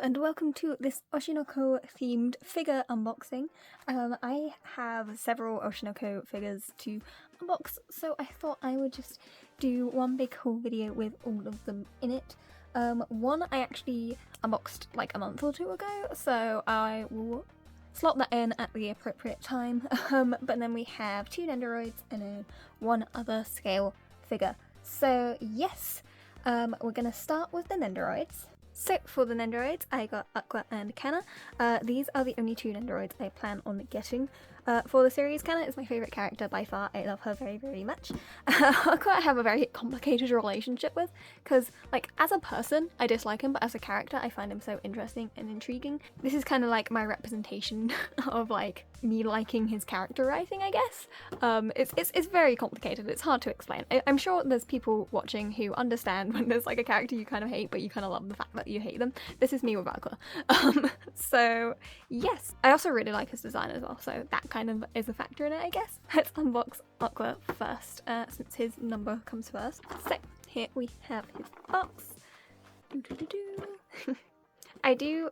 and welcome to this Oshinoko themed figure unboxing. I have several Oshinoko figures to unbox, so I thought I would just do one big haul video with all of them in it. One I actually unboxed like a month or two ago, so I will slot that in at the appropriate time. But then we have 2 Nendoroids and then one other scale figure. So yes, we're gonna start with the Nendoroids. So for the Nendoroids, I got Aqua and Kana. These are the only 2 Nendoroids I plan on getting for the series. Kana is my favourite character by far. I love her very, very much. Aqua I have a very complicated relationship with, because like as a person I dislike him, but as a character I find him so interesting and intriguing. This is kind of like my representation of like me liking his character writing, I guess. It's very complicated, it's hard to explain. I'm sure there's people watching who understand when there's like a character you kind of hate but you kind of love the fact that you hate them. This is me with Aqua. So yes, I also really like his design as well, so that kind of is a factor in it, I guess. Let's unbox Aqua first, since his number comes first. So here we have his box. I do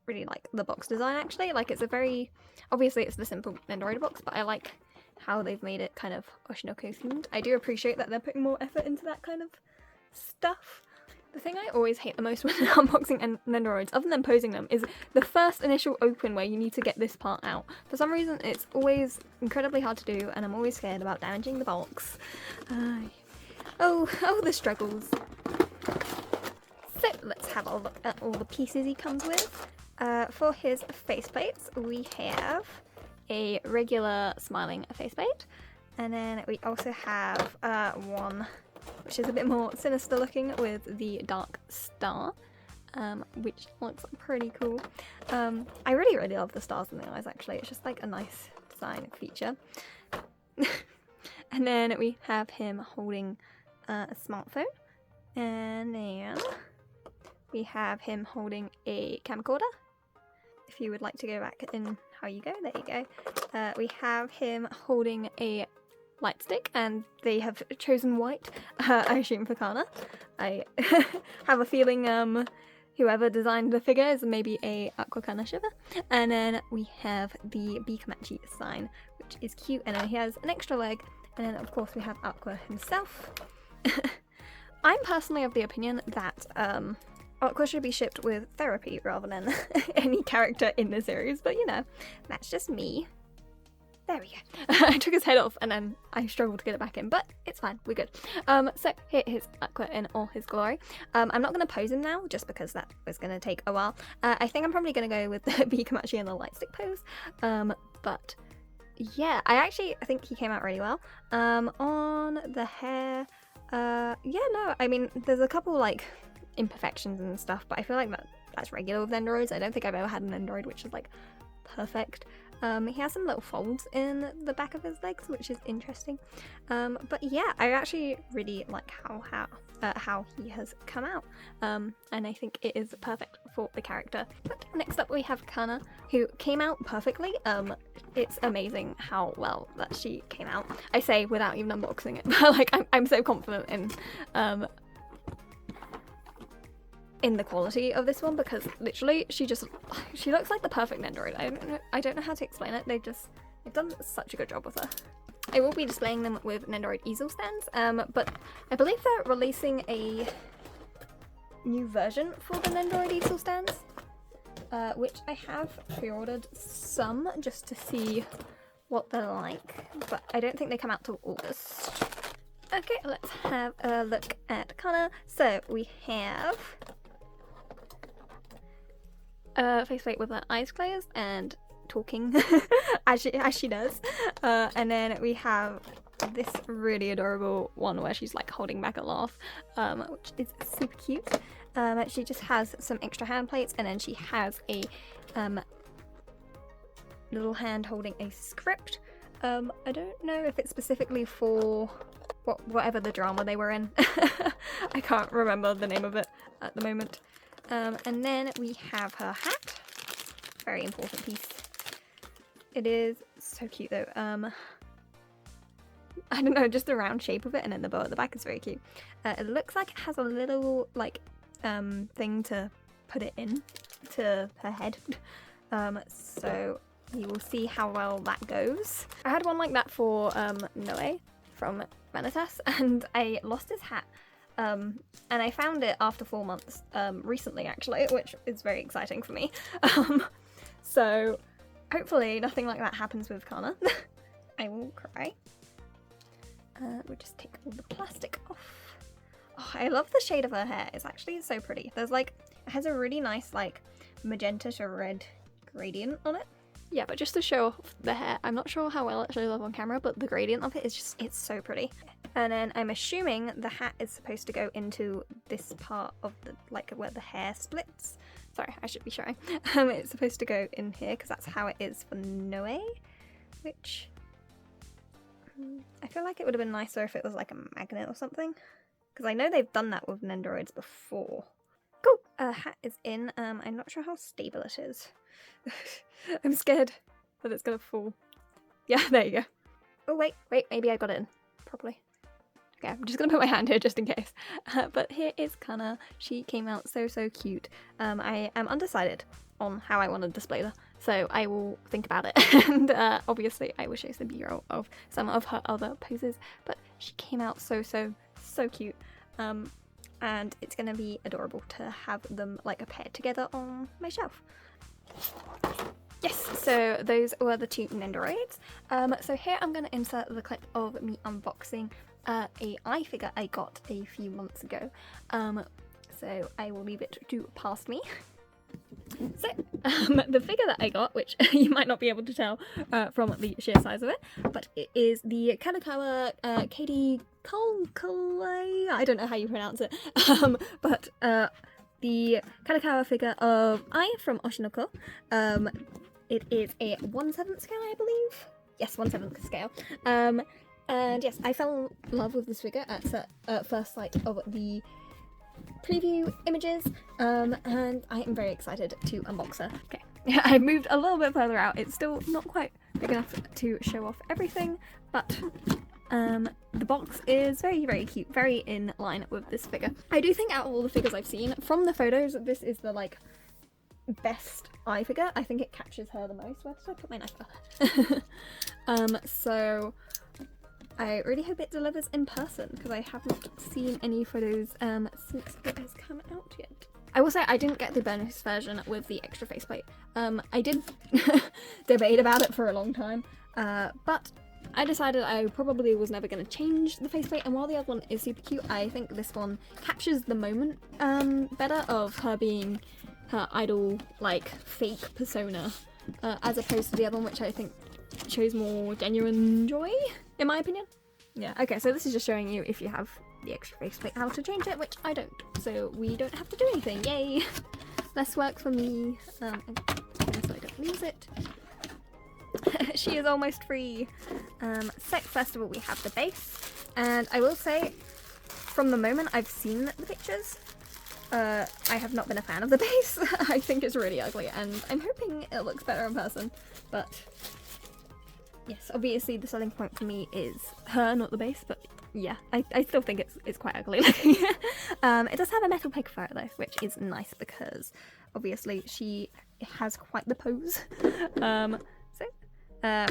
really like the box design actually. Like it's a very, obviously it's the simple Nendoroid box, but I like how they've made it kind of Oshinoko themed. I do appreciate that they're putting more effort into that kind of stuff. The thing I always hate the most when unboxing Nendoroids, other than posing them, is the first initial open where you need to get this part out. For some reason it's always incredibly hard to do and I'm always scared about damaging the box. Oh, the struggles. So let's have a look at all the pieces he comes with. For his faceplates we have a regular smiling faceplate, and then we also have one which is a bit more sinister looking with the dark star, which looks pretty cool. I really love the stars in the eyes actually, it's just like a nice design feature. And then we have him holding a smartphone, and then we have him holding a camcorder. If you would like to go back in how you go, there you go. We have him holding a light stick, and they have chosen white, I assume for Kana. I have a feeling whoever designed the figure is maybe a Aqua Kana shiver. And then we have the Bikamachi sign, which is cute, and then he has an extra leg, and then of course we have Aqua himself. I'm personally of the opinion that Aqua should be shipped with therapy rather than any character in the series, but you know, that's just me. There we go. I took his head off and then I struggled to get it back in, but it's fine, we're good. So here is Aqua in all his glory. I'm not going to pose him now, just because that was going to take a while. I think I'm probably going to go with the Bikamachi and the light stick pose. But yeah, I think he came out really well. On the hair, yeah, no, I mean, there's a couple like imperfections and stuff, but I feel like that's regular with Nendoroids. I don't think I've ever had an Nendoroid which is like perfect. He has some little folds in the back of his legs, which is interesting. But yeah, I actually really like how he has come out, and I think it is perfect for the character. But next up we have Kana, who came out perfectly. It's amazing how well that she came out. I say without even unboxing it, but like I'm so confident in the quality of this one, because literally she looks like the perfect Nendoroid. I don't know how to explain it. They've done such a good job with her. I will be displaying them with Nendoroid easel stands, but I believe they're releasing a new version for the Nendoroid easel stands, which I have pre-ordered some just to see what they're like, but I don't think they come out till August. Okay, let's have a look at Kana. So we have faceplate with her eyes closed and talking as she does, and then we have this really adorable one where she's like holding back a laugh, which is super cute. She just has some extra hand plates, and then she has a little hand holding a script. I don't know if it's specifically for whatever the drama they were in. I can't remember the name of it at the moment. And then we have her hat. Very important piece. It is so cute though. I don't know, just the round shape of it, and then the bow at the back is very cute. It looks like it has a little like thing to put it in. to her head. So you will see how well that goes. I had one like that for Noe from Vanitas, and I lost his hat. And I found it after 4 months, recently actually, which is very exciting for me. So hopefully nothing like that happens with Kana. I will cry. We'll just take all the plastic off. Oh, I love the shade of her hair. It's actually so pretty. There's like, it has a really nice like magenta to red gradient on it. Yeah, but just to show off the hair, I'm not sure how well it shows up on camera, but the gradient of it is just, it's so pretty. And then I'm assuming the hat is supposed to go into this part of the, like where the hair splits. Sorry, I should be showing. It's supposed to go in here because that's how it is for Noe, which I feel like it would have been nicer if it was like a magnet or something, because I know they've done that with Nendoroids before. Cool, hat is in. I'm not sure how stable it is. I'm scared that it's gonna fall. Yeah, there you go. Oh wait, maybe I got it in properly. Okay, I'm just gonna put my hand here just in case. But here is Kana. She came out so cute. I am undecided on how I want to display her, so I will think about it. And obviously I will show some B-roll of some of her other poses, but she came out so cute. And it's gonna be adorable to have them like paired together on my shelf. Yes, so those were the 2 Nendoroids. So here I'm going to insert the clip of me unboxing a eye figure I got a few months ago. So I will leave it to past me. So the figure that I got, which you might not be able to tell from the sheer size of it, but it is the Kanakawa Katie Kalkalai, I don't know how you pronounce it, but the Kanakawa figure of Ai from Oshi no Ko. It is a 1/7 scale, I believe. Yes, 1/7 scale. And yes, I fell in love with this figure at first sight of the preview images, and I am very excited to unbox her. Okay, I moved a little bit further out. It's still not quite big enough to show off everything, but the box is very cute, very in line with this figure. I do think out of all the figures I've seen, from the photos, this is the like best eye figure. I think it captures her the most. Where did I put my knife? So I really hope it delivers in person, because I haven't seen any photos since it has come out yet. I will say I didn't get the bonus version with the extra faceplate. I did debate about it for a long time, but I decided I probably was never going to change the faceplate, and while the other one is super cute, I think this one captures the moment better of her being her idol, like, fake persona, as opposed to the other one, which I think shows more genuine joy, in my opinion. Yeah, okay, so this is just showing you, if you have the extra faceplate, how to change it, which I don't, so we don't have to do anything, yay! Less work for me, so I don't lose it. She is almost free. So first of all we have the base, and I will say, from the moment I've seen the pictures, I have not been a fan of the base. I think it's really ugly, and I'm hoping it looks better in person, but yes, obviously the selling point for me is her, not the base, but yeah, I still think it's quite ugly looking. It does have a metal peg for it though, which is nice because obviously she has quite the pose.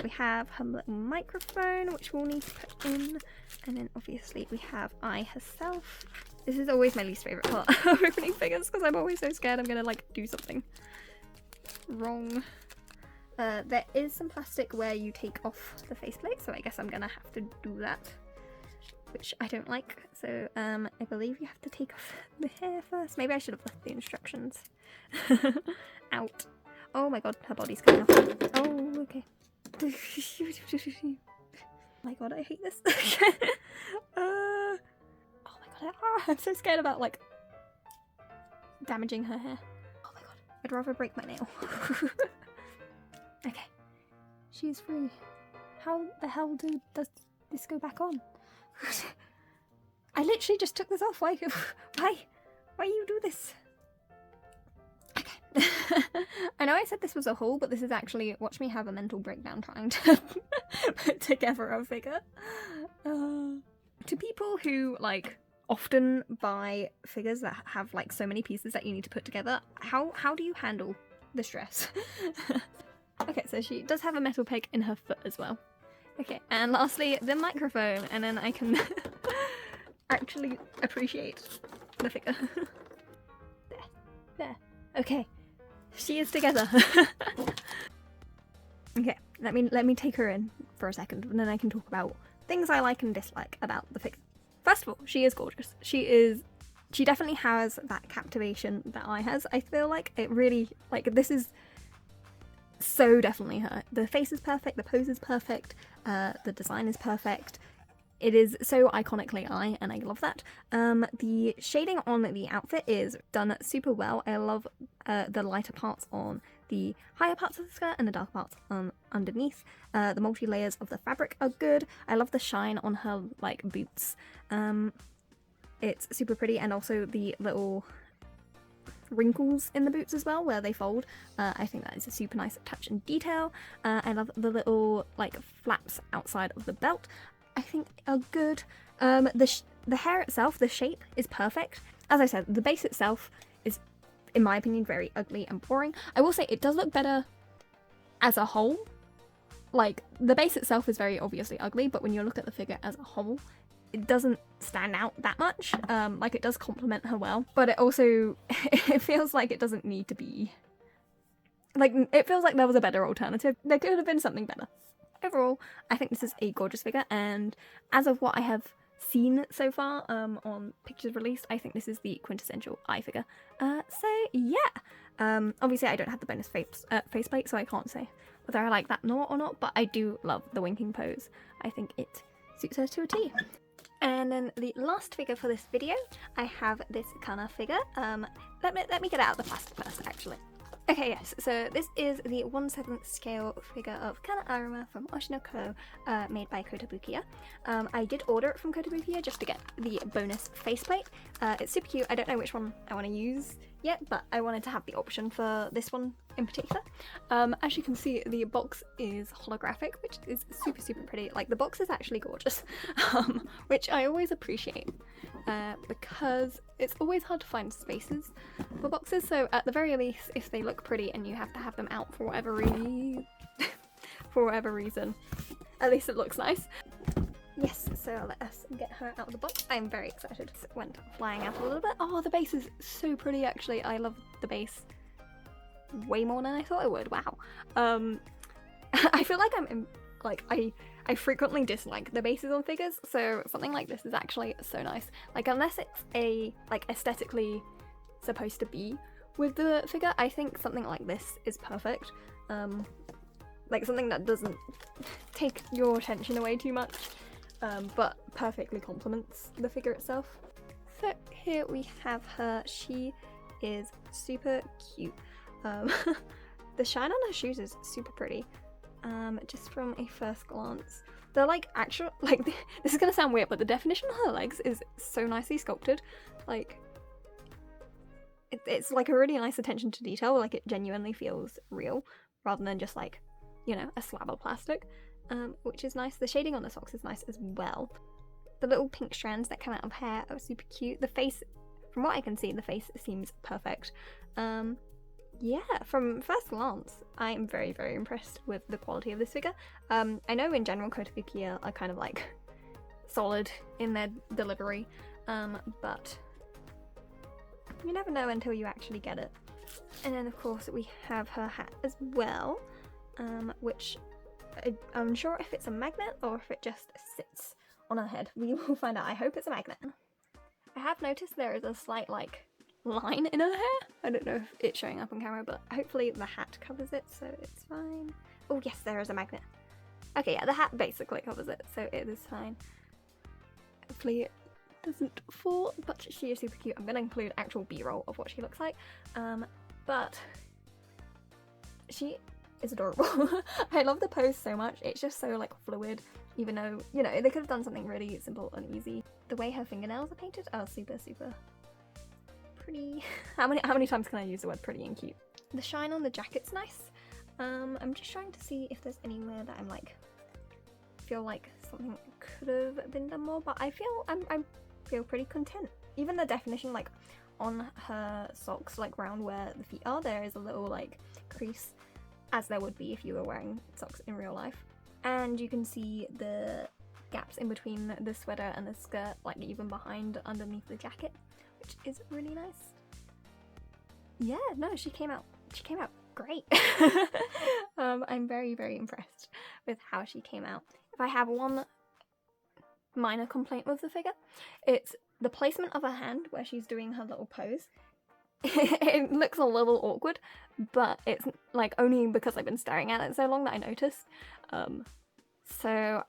We have her little microphone, which we'll need to put in, and then obviously we have Ai herself. This is always my least favourite part of opening figures, because I'm always so scared I'm gonna like do something wrong. There is some plastic where you take off the faceplate, so I guess I'm gonna have to do that, which I don't like. So I believe you have to take off the hair first. Maybe I should have left the instructions out. Oh my god, her body's coming off. Oh, okay. Oh my god, I hate this. Oh my god, I'm so scared about like damaging her hair. Oh my god, I'd rather break my nail. Okay, she's free. How the hell does this go back on? I literally just took this off. Why you do this? Okay. I know I said this was a haul, but this is actually, watch me have a mental breakdown trying to put together a figure. To people who like often buy figures that have like so many pieces that you need to put together. How do you handle the stress? Okay, so she does have a metal peg in her foot as well. Okay, and lastly, the microphone, and then I can actually appreciate the figure. There. Okay, she is together. Okay, let me take her in for a second, and then I can talk about things I like and dislike about the figure. First of all, she is gorgeous. She definitely has that captivation that I has. I feel like it really, like, this is so definitely her. The face is perfect, the pose is perfect, the design is perfect. It is so iconically I, and I love that. The shading on the outfit is done super well. I love the lighter parts on the higher parts of the skirt and the dark parts underneath. The multi-layers of the fabric are good. I love the shine on her like boots. It's super pretty, and also the little wrinkles in the boots as well where they fold. I think that is a super nice touch and detail. I love the little like flaps outside of the belt. I think are good. The hair itself, the shape is perfect. As I said, the base itself is, in my opinion, very ugly and boring. I will say it does look better as a whole. Like, the base itself is very obviously ugly, but when you look at the figure as a whole, it doesn't stand out that much. Like, it does complement her well, but it also, it feels like it doesn't need to be. Like, it feels like there was a better alternative. There could have been something better. Overall, I think this is a gorgeous figure, and as of what I have seen so far on pictures released, I think this is the quintessential eye figure. So yeah, obviously I don't have the bonus faceplate, so I can't say whether I like that or not, but I do love the winking pose. I think it suits her to a T. And then the last figure for this video, I have this Kana figure. Let me get it out of the plastic first, actually. Okay, yes, so this is the 1/7 scale figure of Kana Aruma from Oshi no Ko, made by Kotobukiya. I did order it from Kotobukiya just to get the bonus faceplate. It's super cute. I don't know which one I want to use yet, but I wanted to have the option for this one in particular. As you can see, the box is holographic, which is super pretty. Like, the box is actually gorgeous, which I always appreciate. Because it's always hard to find spaces for boxes, so at the very least, if they look pretty and you have to have them out for whatever reason, at least it looks nice. Yes, so let us get her out of the box. I'm very excited. It went flying out a little bit. Oh, the base is so pretty, actually. I love the base way more than I thought it would. Wow. I feel like I frequently dislike the bases on figures, so something like this is actually so nice. Like, unless it's a like aesthetically supposed to be with the figure, I think something like this is perfect. Like something that doesn't take your attention away too much, but perfectly complements the figure itself. So here we have her. She is super cute. The shine on her shoes is super pretty. Just from a first glance. They're like actual, like, this is gonna sound weird, but the definition of her legs is so nicely sculpted. Like, it's like a really nice attention to detail, like it genuinely feels real, rather than just like, you know, a slab of plastic, which is nice. The shading on the socks is nice as well. The little pink strands that come out of hair are super cute. The face, from what I can see, the face seems perfect. Yeah, from first glance, I am very impressed with the quality of this figure. I know in general Kotobukiya are kind of like solid in their delivery, but you never know until you actually get it. And then of course we have her hat as well, which I'm unsure if it's a magnet or if it just sits on her head. We will find out. I hope it's a magnet. I have noticed there is a slight like line in her hair. I don't know if it's showing up on camera, but hopefully the hat covers it, so it's fine. Oh yes, there is a magnet. Okay, yeah, the hat basically covers it, so it is fine. Hopefully it doesn't fall, but she is super cute. I'm gonna include actual b-roll of what she looks like, but she is adorable. I love the pose so much. It's just so like fluid, even though, you know, they could have done something really simple and easy. The way her fingernails are painted are super pretty. How many times can I use the word pretty and cute? The shine on the jacket's nice. I'm just trying to see if there's anywhere that I'm like feel like something could have been done more, but I feel I'm feel pretty content. Even the definition, like on her socks, like round where the feet are, there is a little like crease, as there would be if you were wearing socks in real life. And you can see the gaps in between the sweater and the skirt, like even behind underneath the jacket, which is really nice. Yeah, no, she came out great. I'm very, very impressed with how she came out. If I have one minor complaint with the figure, it's the placement of her hand where she's doing her little pose. It looks a little awkward, but it's like only because I've been staring at it so long that I noticed. So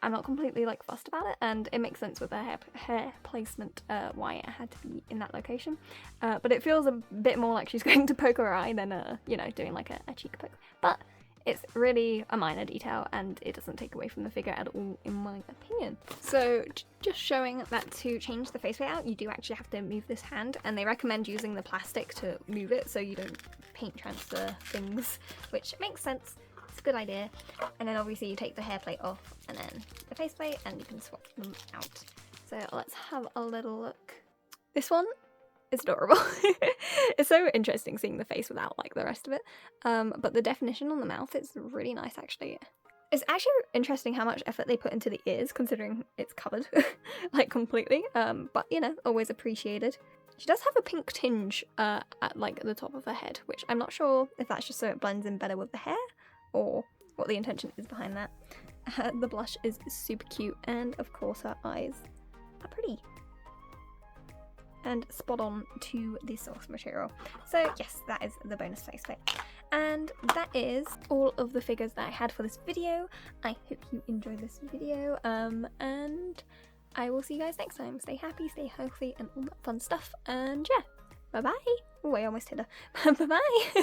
I'm not completely like fussed about it, and it makes sense with the hair placement why it had to be in that location. But it feels a bit more like she's going to poke her eye than you know, doing like a cheek poke. But it's really a minor detail, and it doesn't take away from the figure at all, in my opinion. So just showing that to change the face layout, you do actually have to move this hand, and they recommend using the plastic to move it so you don't paint transfer things, which makes sense. It's a good idea. And then obviously you take the hair plate off and then the faceplate, and you can swap them out. So let's have a little look. This one is adorable. It's so interesting seeing the face without like the rest of it. But the definition on the mouth is really nice actually. It's actually interesting how much effort they put into the ears, considering it's covered like completely. But you know, always appreciated. She does have a pink tinge at like the top of her head, which I'm not sure if that's just so it blends in better with the hair or what the intention is behind that. The blush is super cute, and of course her eyes are pretty and spot on to the source material. So yes, that is the bonus faceplate. And that is all of the figures that I had for this video. I hope you enjoyed this video, and I will see you guys next time. Stay happy, stay healthy, and all that fun stuff, and yeah, bye bye. Oh, I almost hit her. Bye bye.